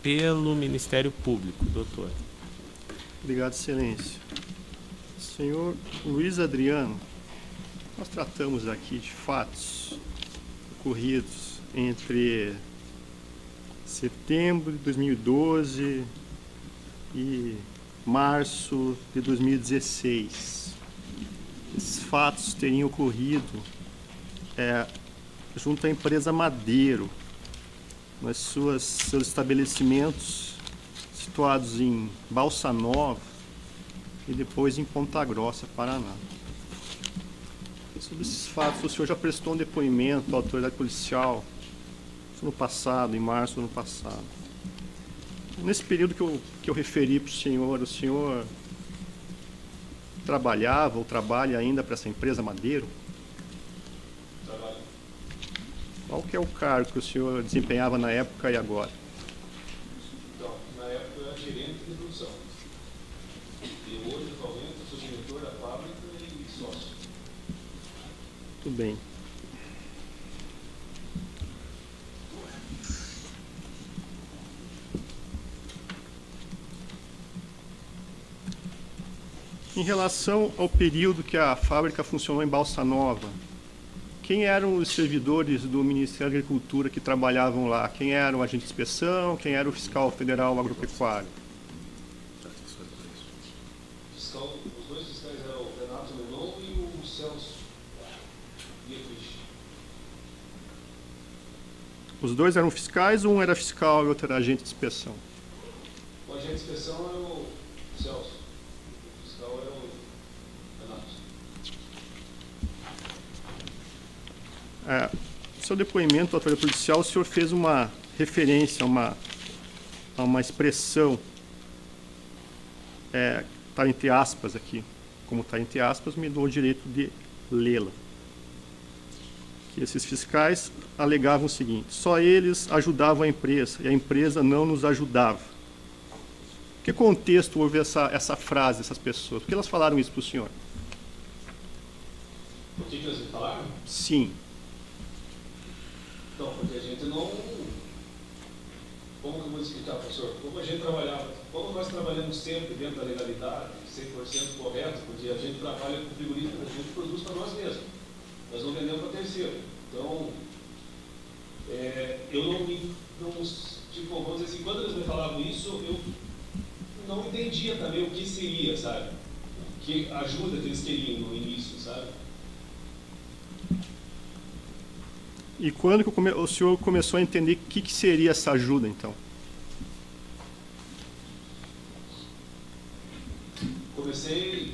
pelo Ministério Público. Doutor. Obrigado, Excelência. Senhor Luiz Adriano, nós tratamos aqui de fatos ocorridos entre setembro de 2012 e março de 2016. Esses fatos teriam ocorrido junto à empresa Madeiro, nos seus estabelecimentos situados em Balsa Nova e depois em Ponta Grossa, Paraná. Sobre esses fatos, o senhor já prestou um depoimento à autoridade policial no passado, em março do ano passado. Nesse período que eu referi para o senhor trabalhava ou trabalha ainda para essa empresa Madeiro? Trabalho. Qual que é o cargo que o senhor desempenhava na época e agora? Então, na época eu era gerente de produção. E hoje, atualmente, eu sou diretor da fábrica e sócio. Tudo bem. Em relação ao período que a fábrica funcionou em Balsa Nova, quem eram os servidores do Ministério da Agricultura que trabalhavam lá? Quem era o agente de inspeção? Quem era o fiscal federal agropecuário? Os dois fiscais eram o Renato Menon e o Celso Dietrich. Os dois eram fiscais ou um era fiscal e outro era agente de inspeção? O agente de inspeção era o Celso. O fiscal era o Renato. No seu depoimento à autoridade policial, o senhor fez uma referência a uma expressão, está entre aspas aqui, como está entre aspas, me dou o direito de lê-la. Que esses fiscais alegavam o seguinte: só eles ajudavam a empresa e a empresa não nos ajudava. Em que contexto houve essa frase dessas pessoas? Por que elas falaram isso para o senhor? Por que eles falaram? Sim. Então, porque a gente não... Como que eu vou explicar, professor? Como a gente trabalhava, como nós trabalhamos sempre dentro da legalidade, 100% correto, porque a gente trabalha com frigorífico, a gente produz para nós mesmos. Nós não vendemos para terceiro. Então, eu não tipo, vamos dizer assim, quando eles me falavam isso, eu não entendia também o que seria, sabe? Que ajuda que eles queriam no início, sabe? E quando que o senhor começou a entender o que seria essa ajuda, então? Comecei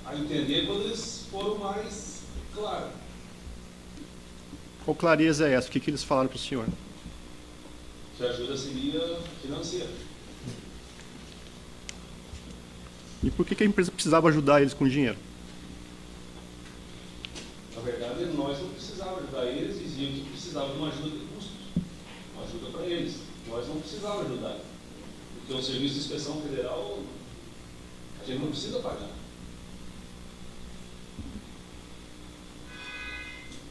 a entender quando eles foram mais claros. Qual clareza é essa? O que eles falaram para o senhor? Que a ajuda seria financeira. E por que a empresa precisava ajudar eles com dinheiro? Na verdade, nós não precisávamos ajudar eles, diziam que precisavam de uma ajuda de custos, uma ajuda para eles. Nós não precisávamos ajudar, porque o serviço de inspeção federal a gente não precisa pagar.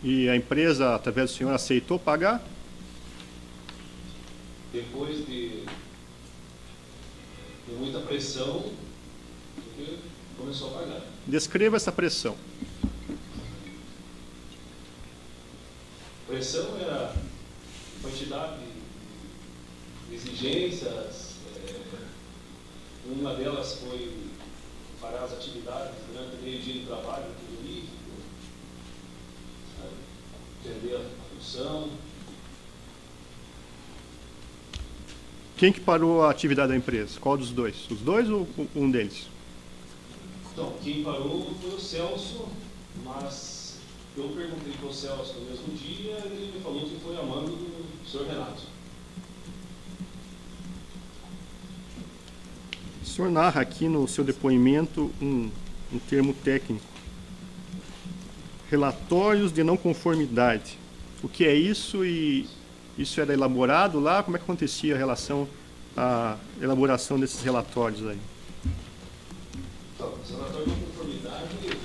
E a empresa, através do senhor, aceitou pagar? Depois de muita pressão, começou a pagar. Descreva essa pressão. Pressão era quantidade de exigências, uma delas foi parar as atividades durante o meio-dia de trabalho no frigorífico, entender a função. Quem que parou a atividade da empresa? Qual dos dois? Os dois ou um deles? Então, quem parou foi o Celso, mas eu perguntei para o Celso no mesmo dia e ele me falou que foi a mando do senhor Renato. O senhor narra aqui no seu depoimento um termo técnico. Relatórios de não conformidade. O que é isso e isso era elaborado lá? Como é que acontecia a elaboração desses relatórios aí? Então, esse relatório de não conformidade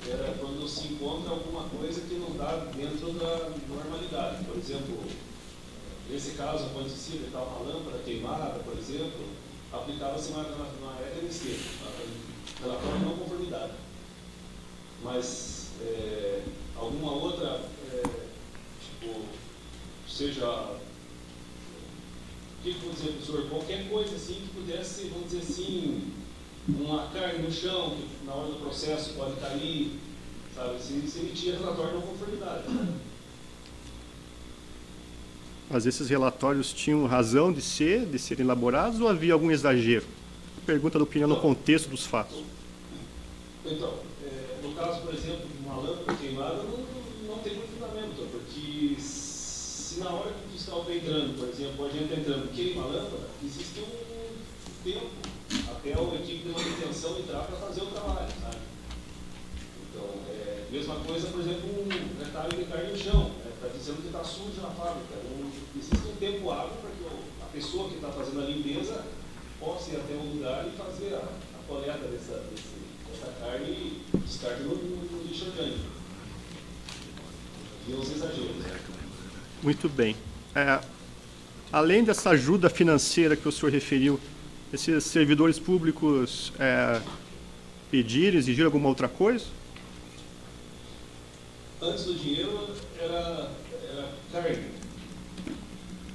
era quando se encontra alguma coisa que não está dentro da normalidade. Por exemplo, nesse caso, quando se estava uma lâmpada queimada, por exemplo, aplicava-se uma RNC, relatório de não conformidade. Mas alguma outra, tipo, seja, o que eu vou dizer, professor, qualquer coisa assim que pudesse, vamos dizer assim, uma carne no chão, que na hora do processo pode cair, sabe, se emitia relatório de não conformidade. Mas esses relatórios tinham razão de serem elaborados ou havia algum exagero? Pergunta da opinião no contexto dos fatos. Então, no caso, por exemplo, de uma lâmpada queimada, não tem muito fundamento, porque se na hora que o fiscal está entrando, por exemplo, o agente está entrando, queima a lâmpada, existe um tempo até a equipe de manutenção entrar para fazer o trabalho, sabe? Então, mesma coisa, por exemplo, um retalho de carne no chão, está dizendo que está sujo na fábrica. Existe um tempo hábil para que a pessoa que está fazendo a limpeza possa ir até o lugar e fazer a coleta dessa carne e descarte no lixo orgânico. E os exageros. Muito bem. Além dessa ajuda financeira que o senhor referiu, esses servidores públicos pediram, exigiram alguma outra coisa? Antes do dinheiro era carne.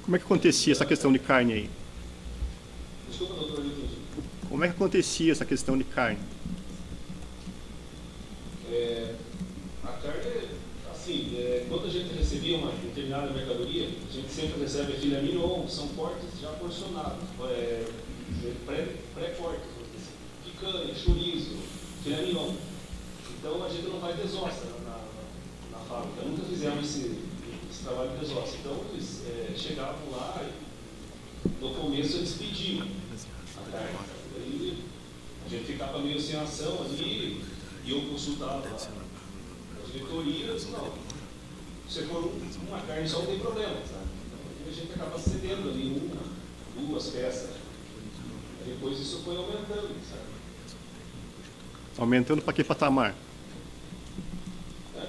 Como é que acontecia essa questão de carne aí? Desculpa, doutor, eu entendi. Como é que acontecia essa questão de carne? A carne, assim, quando a gente recebia uma determinada mercadoria, a gente sempre recebe a filé mignon, são cortes já porcionados, pré-cortes, picanha, chorizo, filé mignon. Então a gente não faz desossa na fábrica, nunca fizemos esse trabalho de desossa. Então eles chegavam lá e no começo eles pediam a carne. Aí a gente ficava meio sem ação ali e eu consultava a diretoria e disse, não, se for uma carne só não tem problema, sabe? Então a gente acaba cedendo ali uma, duas peças. Depois isso foi aumentando, sabe? Aumentando para que patamar?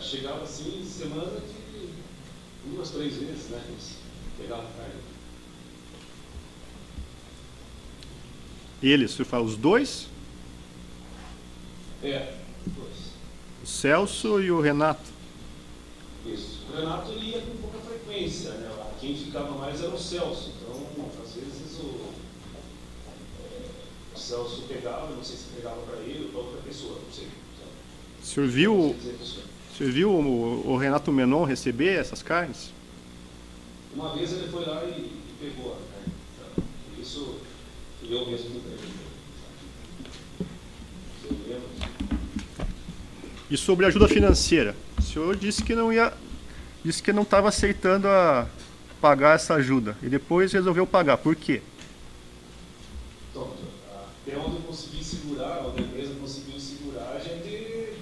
Chegava assim, semana de 2, 3 vezes, né? Eles pegavam carne. Eles, o senhor fala, os dois? Os dois. O Celso e o Renato? Isso. O Renato ele ia com pouca frequência, né? Quem ficava mais era o Celso. Então, às vezes o Celso pegava, não sei se pegava para ele ou para outra pessoa, não sei. O senhor viu o Renato Menon receber essas carnes? Uma vez ele foi lá e pegou a carne. Tá? Isso eu mesmo não tenho. E sobre ajuda financeira? O senhor disse que não estava aceitando pagar essa ajuda. E depois resolveu pagar. Por quê? Então, até onde eu consegui segurar, onde a empresa conseguiu segurar, a gente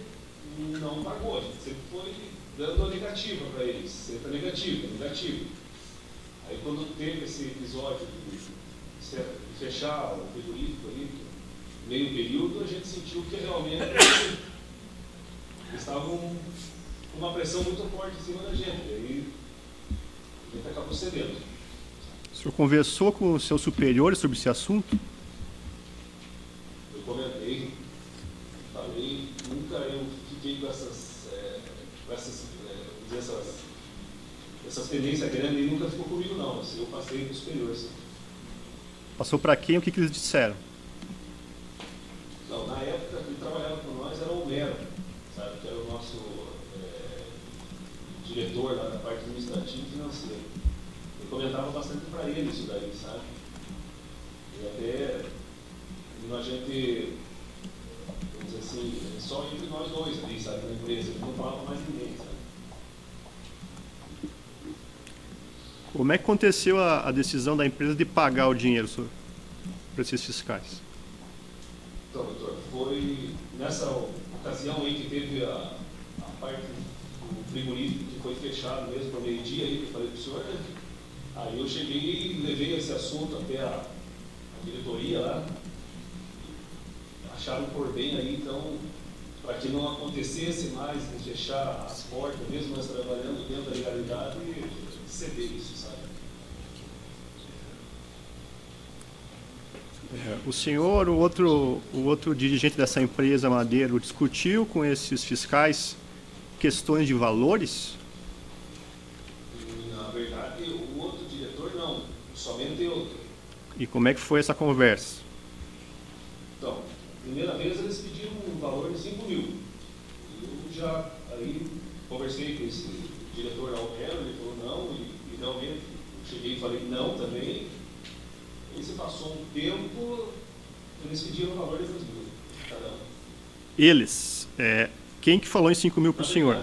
não pagou. A gente sempre foi dando a negativa para eles. Sempre negativo. Aí quando teve esse episódio de fechar o frigorífico ali, meio período, a gente sentiu que realmente eles estavam com uma pressão muito forte em cima da gente. Aí a gente acabou cedendo. O senhor conversou com os seus superiores sobre esse assunto? Eu comentei, falei, nunca eu fiquei com essas tendências grandes e nunca ficou comigo não. Eu passei para os superiores. Passou para quem? O que eles disseram? Não, na época que trabalhava com nós era o Homero, sabe, que era o nosso diretor lá da parte administrativa e financeira. Eu comentava bastante para ele isso daí, sabe? E até a gente, vamos dizer assim, só entre nós dois ali, sabe, na empresa, não falava mais ninguém, sabe? Como é que aconteceu a decisão da empresa de pagar o dinheiro para esses fiscais? Então, doutor, foi nessa ocasião aí que teve a parte do frigorífico que foi fechado mesmo para meio-dia, aí que eu falei para o senhor, né? Aí eu cheguei e levei esse assunto até a diretoria lá, acharam por bem aí, então, para que não acontecesse mais de fechar as portas, mesmo nós trabalhando dentro da legalidade, ceder isso, sabe? O senhor, o outro dirigente dessa empresa Madeiro, discutiu com esses fiscais questões de valores? Na verdade, o outro diretor não, somente eu. E como é que foi essa conversa? Então, primeira vez eles pediram um valor de 5 mil. Eu já aí conversei com esse diretor Alquero, ele falou não, e realmente eu cheguei e falei não também. E se passou um tempo, eles pediram o valor de 2 mil cada um. Eles. Quem que falou em 5 mil para o senhor?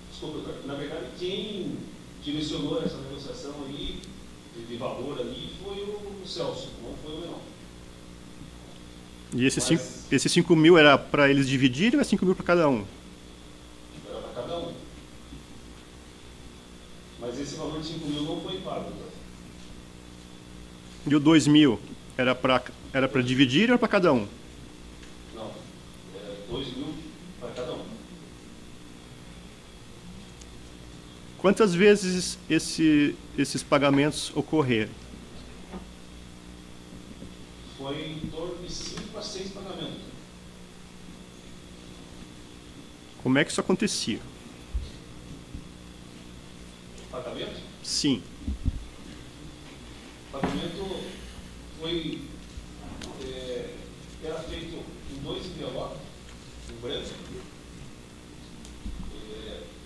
Desculpa, na verdade, quem direcionou essa negociação aí, de valor ali, foi o Celso, não foi o Menor. E esses 5 mil era para eles dividirem ou é 5 mil para cada um? Era para cada um. Mas esse valor de 5 mil não foi pago. Tá? E o 2 mil era para dividir ou era para cada um? Não, 2 mil para cada um. Quantas vezes esses pagamentos ocorreram? Foi em torno de 5 a 6 pagamentos. Como é que isso acontecia? Pagamento? Sim. O pagamento foi, era feito em 2 envelopes, em branco,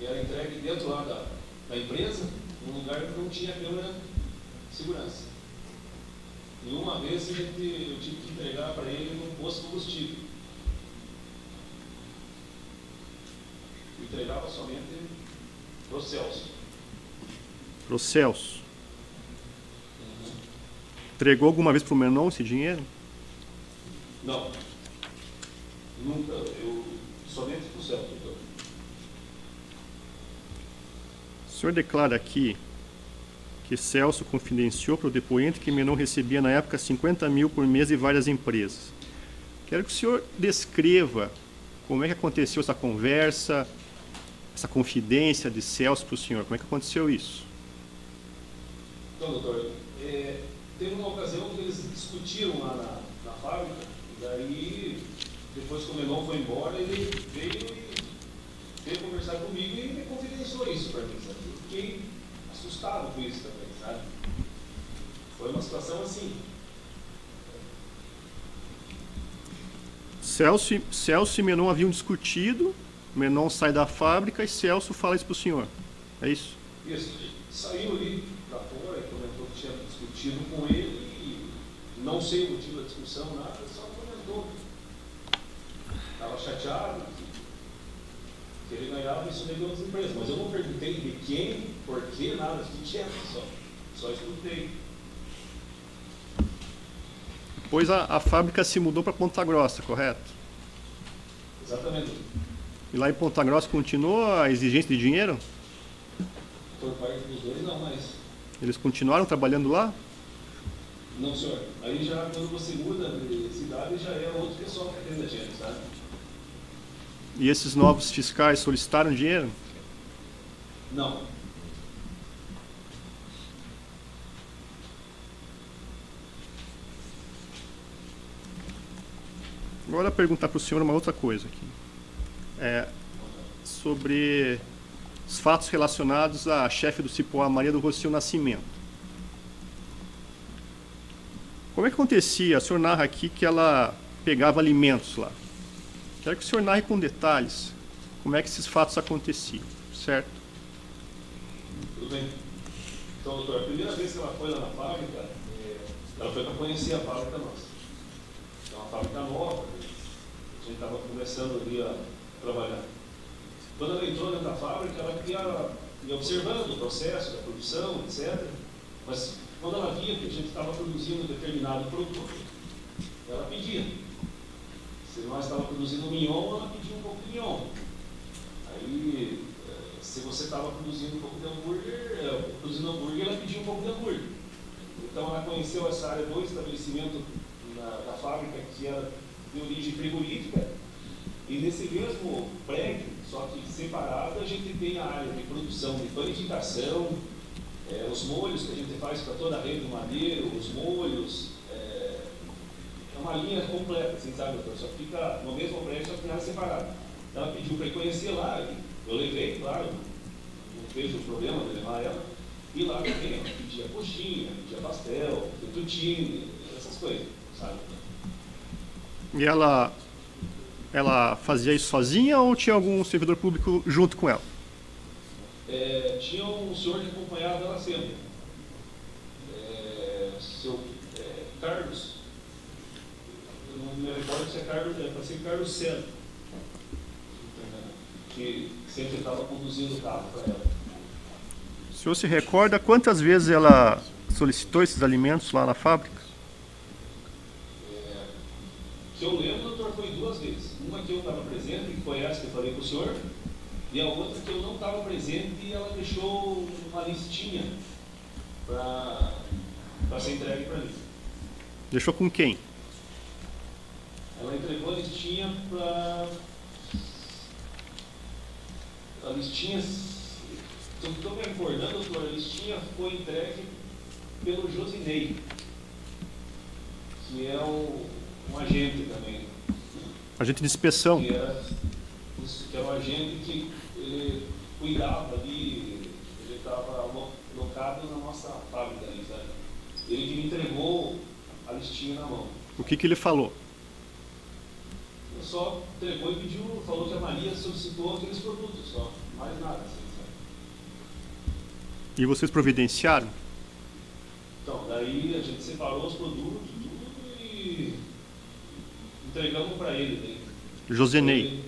era entregue dentro lá da empresa, num lugar que não tinha câmera de segurança. E uma vez eu tive que entregar para ele num posto de combustível. Eu entregava somente para o Celso. Para o Celso. Entregou alguma vez para o Menon esse dinheiro? Não. Nunca. Somente para o Celso. O senhor declara aqui que Celso confidenciou para o depoente que Menon recebia na época 50 mil por mês de várias empresas. Quero que o senhor descreva como é que aconteceu essa conversa, essa confidência de Celso para o senhor. Como é que aconteceu isso? Então, doutor, teve uma ocasião que eles discutiram lá na fábrica, e daí, depois que o Menon foi embora, ele veio conversar comigo e me confidenciou isso para mim, sabe? Eu fiquei assustado com isso também, sabe? Foi uma situação assim. Celso e Menon haviam discutido, Menon sai da fábrica e Celso fala isso para o senhor. É isso? Isso. Saiu ali para fora e comentou que tinha discutido com ele e não sei o motivo da discussão, nada, só comentou. Estava chateado que ele ganhava isso de outras empresas, mas eu não perguntei de quem, por que, nada, de que era, só escutei. Depois a fábrica se mudou para Ponta Grossa, correto? Exatamente. E lá em Ponta Grossa continuou a exigência de dinheiro? Por parte dos dois, não, mas... Eles continuaram trabalhando lá? Não, senhor. Aí já, quando você muda de cidade, já é outro pessoal que atende a gente, sabe? E esses novos fiscais solicitaram dinheiro? Não. Agora perguntar para o senhor uma outra coisa aqui. Sobre os fatos relacionados à chefe do Cipoá, Maria do Rocio Nascimento. Como é que acontecia? O senhor narra aqui que ela pegava alimentos lá. Quero que o senhor narre com detalhes como é que esses fatos aconteciam, certo? Tudo bem. Então, doutor, a primeira vez que ela foi lá na fábrica, ela foi para conhecer a fábrica nossa. É uma fábrica nova, a gente estava começando ali a trabalhar. Quando ela entrou dentro da fábrica, ela ia observando o processo da produção, etc. Mas quando ela via que a gente estava produzindo um determinado produto, ela pedia. Se nós estávamos produzindo mignon, ela pedia um pouco de mignon. Aí, se você estava produzindo um pouco de hambúrguer, ela pedia um pouco de hambúrguer. Então ela conheceu essa área do estabelecimento da fábrica, que era de origem frigorífica, e nesse mesmo prédio, só que separado, a gente tem a área de produção de panificação, os molhos que a gente faz para toda a rede do Madeiro, os molhos, é uma linha completa, assim, sabe, doutor? Só fica no mesmo prédio, só que em área separada. Ela pediu para ir conhecer lá, eu levei, claro, não vejo problema de levar ela. E lá também, ela pedia coxinha, pedia pastel, fettuccine, essas coisas, sabe? E ela fazia isso sozinha ou tinha algum servidor público junto com ela? Tinha um senhor que acompanhava ela sempre. Seu Carlos, eu não me recordo se é Carlos, para ser Carlos Sena, que sempre estava conduzindo o carro para ela. O senhor se recorda quantas vezes ela solicitou esses alimentos lá na fábrica? Que eu lembro, doutor, foi 2 vezes. Uma que eu estava presente, que foi essa que eu falei para o senhor, e a outra que eu não estava presente e ela deixou uma listinha para ser entregue para mim. Deixou com quem? Ela entregou a listinha para... A listinha, se eu estou me recordando, doutor, a listinha foi entregue pelo Josinei, que é um agente também. Agente de inspeção. Que era um agente que ele cuidava ali, ele estava locado na nossa fábrica ali, sabe? Ele que me entregou a listinha na mão. O que ele falou? Ele só entregou e pediu, falou que a Maria solicitou aqueles produtos, só, mais nada, assim, sabe? E vocês providenciaram? Então, daí a gente separou os produtos, tudo e entregamos para ele. Daí. Josenei.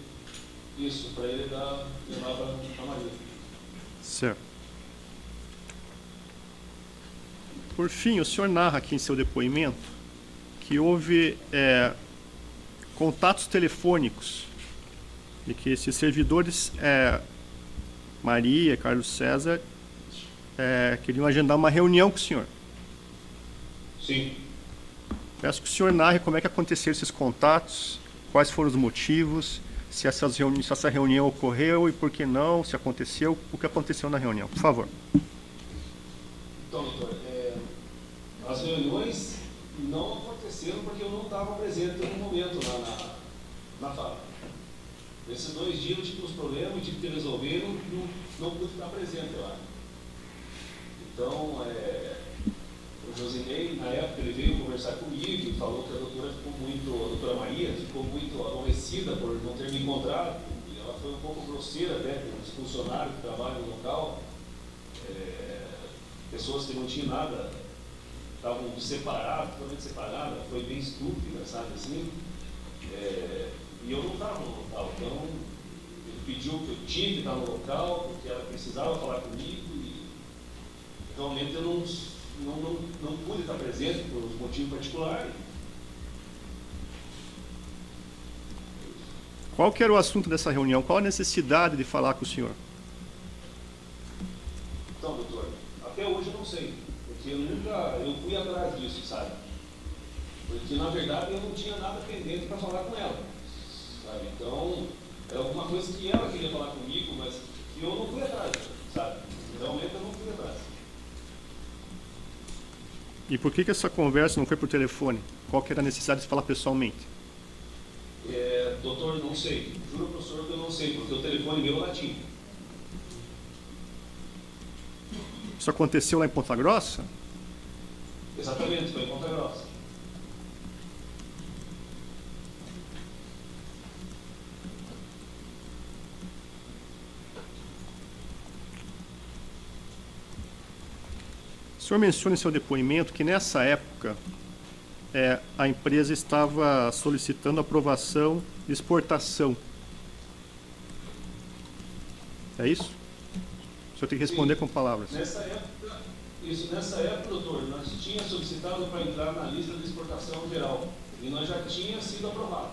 Isso, para ele levar para a Maria. Certo. Por fim, o senhor narra aqui em seu depoimento que houve contatos telefônicos e que esses servidores, Maria, Carlos César, queriam agendar uma reunião com o senhor. Sim. Peço que o senhor narre como é que aconteceram esses contatos, quais foram os motivos, se essa reunião ocorreu e por que não, se aconteceu, o que aconteceu na reunião. Por favor. Então, doutor, as reuniões não aconteceram porque eu não estava presente no momento lá na fábrica. Nesses 2 dias eu tive uns problemas, tive que resolver e não pude estar presente lá. Então, o Josinei, na época, ele veio conversar comigo e falou que a doutora Maria ficou muito aborrecida por não ter me encontrado. E ela foi um pouco grosseira até com os funcionários que trabalham no local, pessoas que não tinham nada, estavam separadas, totalmente separadas, foi bem estúpida, sabe assim? E eu não estava no local, então ele pediu que eu tinha que estar no local, porque ela precisava falar comigo e realmente eu não pude estar presente por um motivo particular. Qual que era o assunto dessa reunião? Qual a necessidade de falar com o senhor? Então, doutor, até hoje eu não sei, porque eu fui atrás disso, sabe? Porque, na verdade, eu não tinha nada pendente para falar com ela, sabe? Então, era alguma coisa que ela queria falar comigo, mas que eu não fui atrás, sabe? Realmente eu não fui atrás. E por que essa conversa não foi por telefone? Qual que era a necessidade de falar pessoalmente? Doutor, não sei. Juro para o senhor que eu não sei, porque o telefone meu lá tinha. Isso aconteceu lá em Ponta Grossa? Exatamente, foi em Ponta Grossa. O senhor menciona em seu depoimento que nessa época a empresa estava solicitando aprovação de exportação. É isso? O senhor tem que responder com palavras. Nessa época, doutor, nós tínhamos solicitado para entrar na lista de exportação geral e nós já tinha sido aprovado.